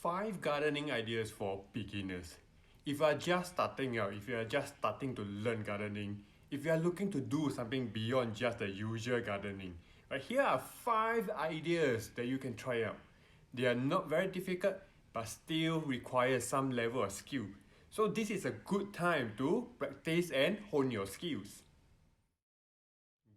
5 gardening ideas for beginners. If you are just starting out, if you are just starting to learn gardening, if you are looking to do something beyond just the usual gardening, here are 5 ideas that you can try out. They are not very difficult, but still require some level of skill. So this is a good time to practice and hone your skills.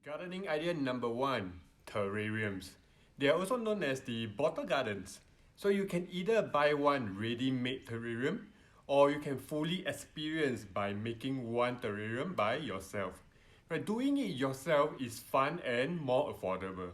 Gardening idea number 1, terrariums. They are also known as the bottle gardens. So you can either buy one ready-made terrarium, or you can fully experience by making one terrarium by yourself. Doing it yourself is fun and more affordable.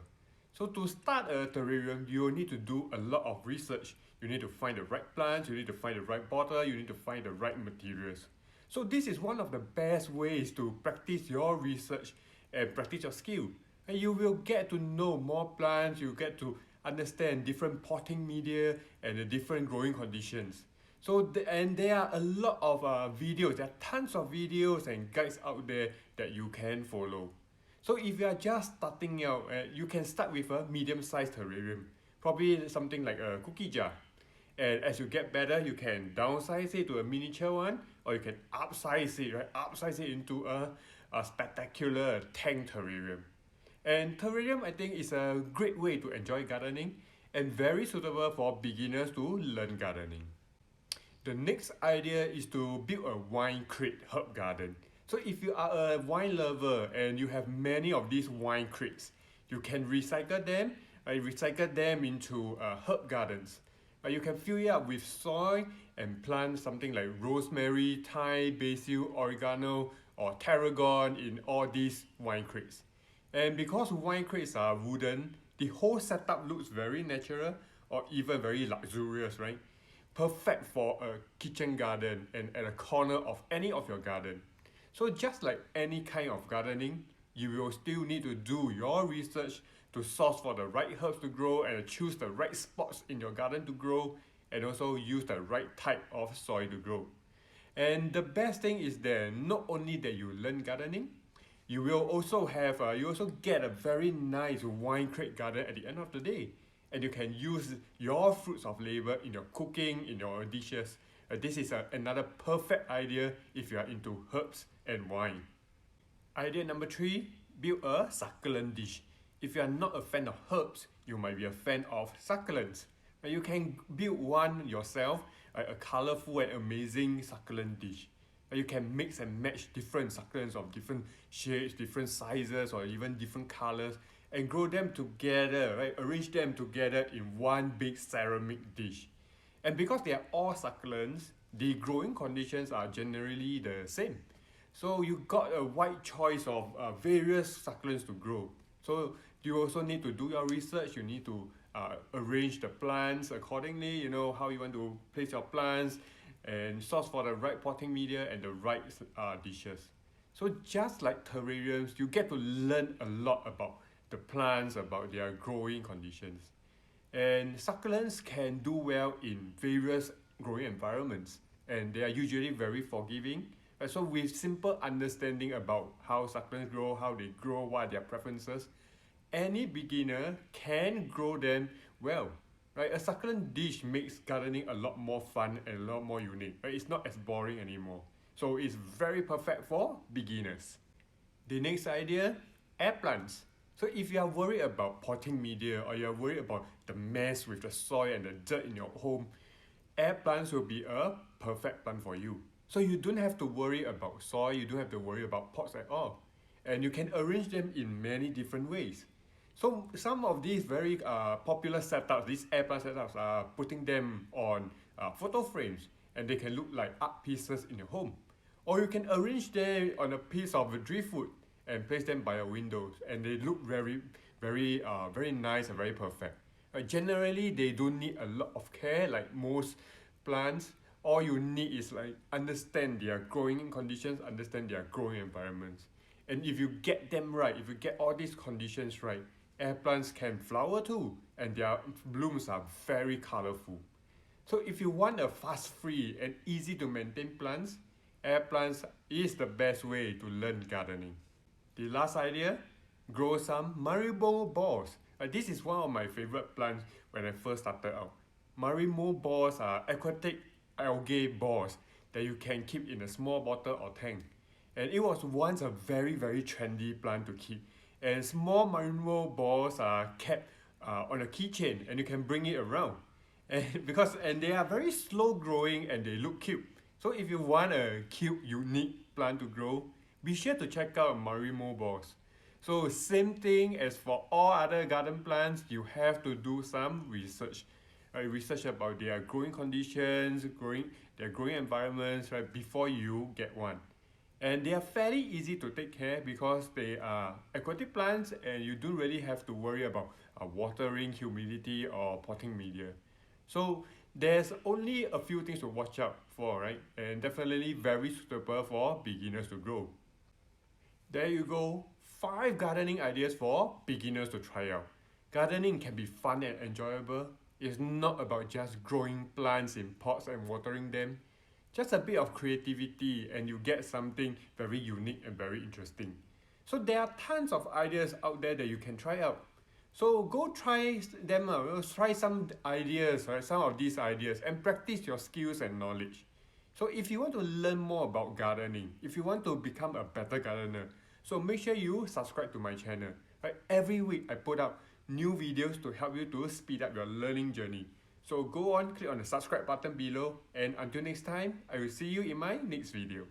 So to start a terrarium, you will need to do a lot of research. You need to find the right plants, you need to find the right bottle, you need to find the right materials. So this is one of the best ways to practice your research and practice your skill. And you will get to know more plants, you get to understand different potting media and the different growing conditions. And there are a lot of videos, there are tons of videos and guides out there that you can follow. So if you are just starting out, you can start with a medium-sized terrarium, probably something like a cookie jar. And as you get better, you can downsize it to a miniature one, or you can upsize it into a spectacular tank terrarium. And terrarium, I think, is a great way to enjoy gardening and very suitable for beginners to learn gardening. The next idea is to build a wine crate herb garden. So if you are a wine lover and you have many of these wine crates, you can recycle them into herb gardens. You can fill it up with soil and plant something like rosemary, thyme, basil, oregano, or tarragon in all these wine crates. And because wine crates are wooden, the whole setup looks very natural or even very luxurious, right? Perfect for a kitchen garden and at a corner of any of your garden. So just like any kind of gardening, you will still need to do your research to source for the right herbs to grow and choose the right spots in your garden to grow, and also use the right type of soil to grow. And the best thing is that not only that you learn gardening, you will also get a very nice wine crate garden at the end of the day. And you can use your fruits of labor in your cooking, in your dishes. This is another perfect idea if you are into herbs and wine. Idea number 3, build a succulent dish. If you are not a fan of herbs, you might be a fan of succulents. You can build one yourself, a colorful and amazing succulent dish. You can mix and match different succulents of different shapes, different sizes, or even different colors, and grow them together, arrange them together in one big ceramic dish. And because they are all succulents, the growing conditions are generally the same. So you got a wide choice of various succulents to grow. So you also need to do your research, you need to arrange the plants accordingly, you know how you want to place your plants, and source for the right potting media and the right dishes. So just like terrariums, you get to learn a lot about the plants, about their growing conditions. And succulents can do well in various growing environments, and they are usually very forgiving. So with simple understanding about how succulents grow, how they grow, what are their preferences, any beginner can grow them well. A succulent dish makes gardening a lot more fun and a lot more unique. It's not as boring anymore. So it's very perfect for beginners. The next idea, air plants. So if you are worried about potting media, or you are worried about the mess with the soil and the dirt in your home, air plants will be a perfect plant for you. So you don't have to worry about soil, you don't have to worry about pots at all. And you can arrange them in many different ways. So some of these very popular setups, these air plant setups, are putting them on photo frames, and they can look like art pieces in your home. Or you can arrange them on a piece of driftwood and place them by your windows, and they look very nice and very perfect. Generally, they don't need a lot of care like most plants. All you need is understand their growing conditions, understand their growing environments. And if you get them right, if you get all these conditions right, air plants can flower too, and their blooms are very colorful. So if you want a fuss-free and easy to maintain plants, air plants is the best way to learn gardening. The last idea, grow some marigolds balls. This is one of my favorite plants when I first started out. Marimo balls are aquatic algae balls that you can keep in a small bottle or tank. And it was once a very, very trendy plant to keep. And small Marimo balls are kept on a keychain and you can bring it around. And they are very slow growing and they look cute. So if you want a cute, unique plant to grow, be sure to check out Marimo balls. So same thing as for all other garden plants, you have to do some research. Right? Research about their growing conditions, their growing environments, right, before you get one. And they are fairly easy to take care because they are aquatic plants and you don't really have to worry about watering, humidity or potting media. So there's only a few things to watch out for, right? And definitely very suitable for beginners to grow. There you go, 5 gardening ideas for beginners to try out. Gardening can be fun and enjoyable. It's not about just growing plants in pots and watering them. Just a bit of creativity and you get something very unique and very interesting. So there are tons of ideas out there that you can try out. So go try them out, try some ideas, right? Some of these ideas and practice your skills and knowledge. So if you want to learn more about gardening, if you want to become a better gardener, so make sure you subscribe to my channel. Right? Every week I put out new videos to help you to speed up your learning journey. So go on, click on the subscribe button below, and until next time, I will see you in my next video.